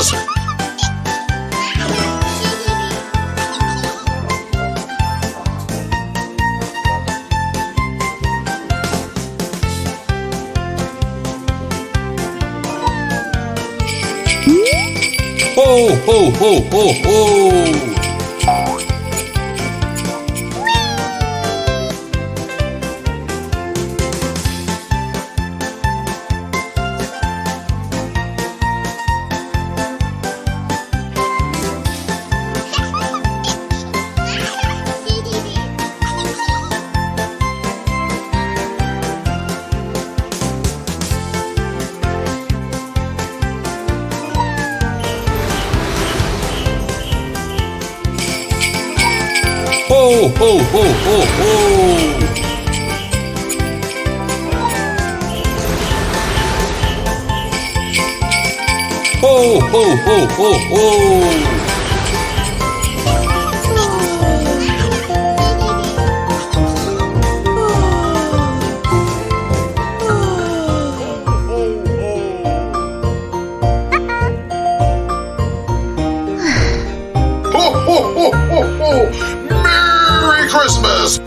Christmas! Ho, ho, ho, ho, ho! Ho, ho, ho, ho, ho! Ho, ho, ho, ho, ho! Ho, ho, ho, ho, ho! Merry Christmas!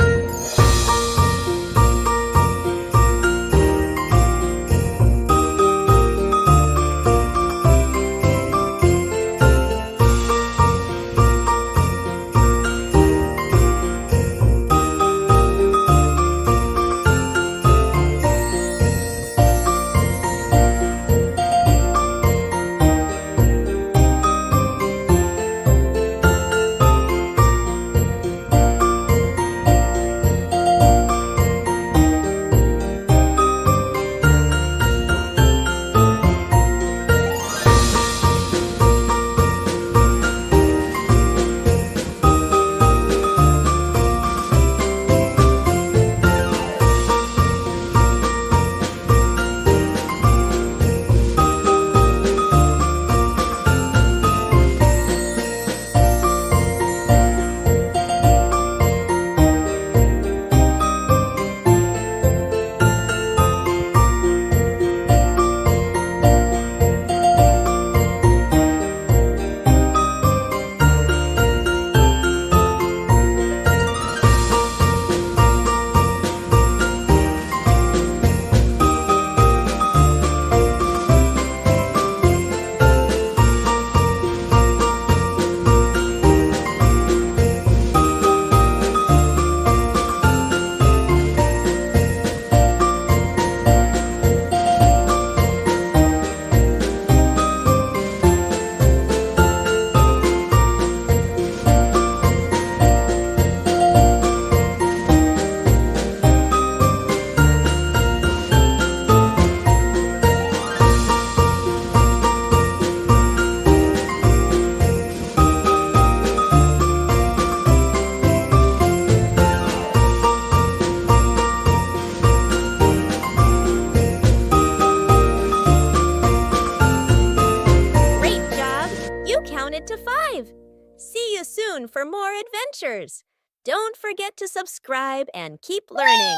To 5. See you soon for more adventures. Don't forget to subscribe and keep learning.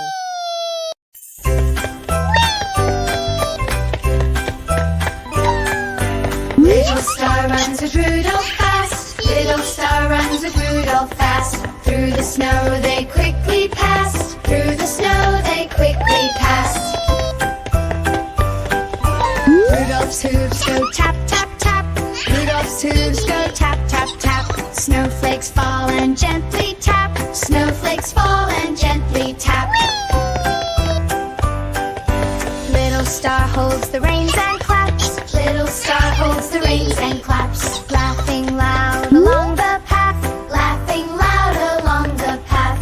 Little star runs with Rudolph fast. Little star runs with Rudolph fast. Through the snow they quickly passed. Through the snow they quickly passed. Rudolph's hooves go tap, tap, tap. Rudolph's hooves go tap, tap, tap. Snowflakes fall and gently tap. Snowflakes fall and gently tap. Little star holds the reins and claps. Little star holds the reins and claps. Laughing loud along the path. Laughing loud along the path.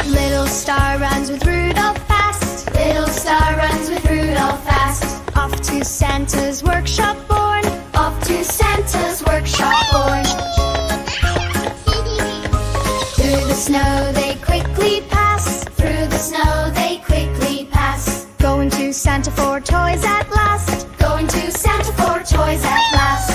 Little star runs with Rudolph fast. Little star runs with Rudolph fast. Off to Santa's workshop born. Off to Santa's workshop born. Through the snow they quickly pass. Through the snow they quickly pass. Going to Santa for toys at last. Going to Santa for toys at last.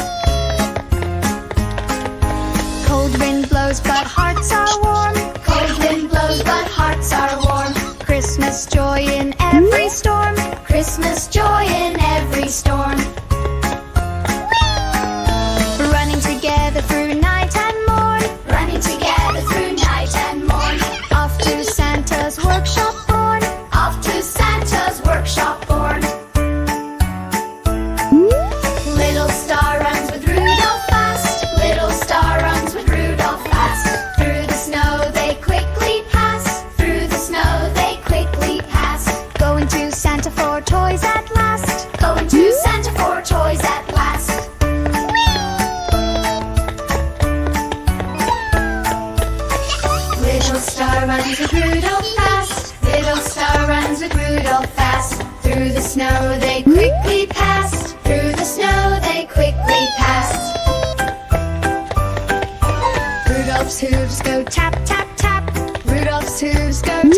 Cold wind blows but hearts are warm. Cold wind blows but hearts are warm. Christmas joy in every storm. Christmas joy in every storm.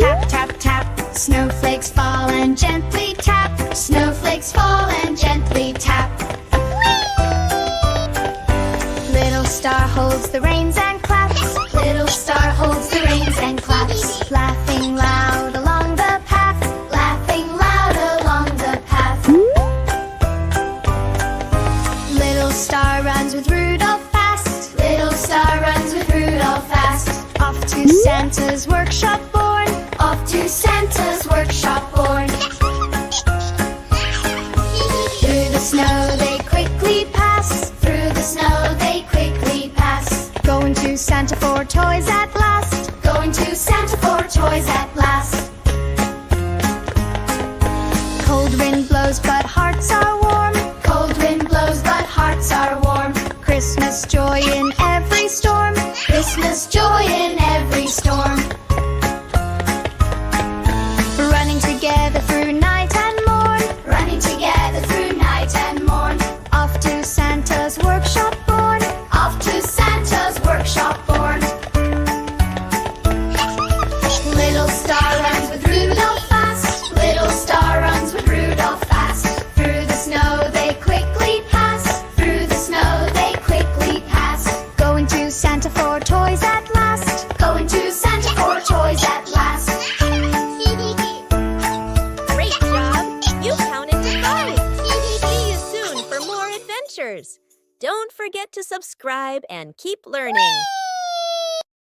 Tap, tap, tap. Snowflakes fall and gently tap. Snowflakes fall and gently tap. Little star holds the reins and claps. Little star holds the reins and claps. Laughing loud along the path. Laughing loud along the path. Little star runs with Rudolph fast. Little star runs with Rudolph fast. Off to Santa's workshop born. Off to Santa's workshop born. Through the snow they quickly pass. Through the snow they quickly pass. Going to Santa for toys at last. Going to Santa for toys at last. Cold wind blows but hearts are warm. Cold wind blows but hearts are warm. Christmas joy in every storm. Christmas joy in every storm. Running together through night and morn. Running together through night and morn. Off to Santa's workshop born. Off to Santa's workshop born. Little star runs with Rudolph fast. Little star runs with Rudolph fast. Through the snow they quickly pass. Through the snow they quickly pass. Going to Santa for toys at last. Going to Santa for toys at last. Great job! You counted to 5. See you soon for more adventures. Don't forget to subscribe and keep learning.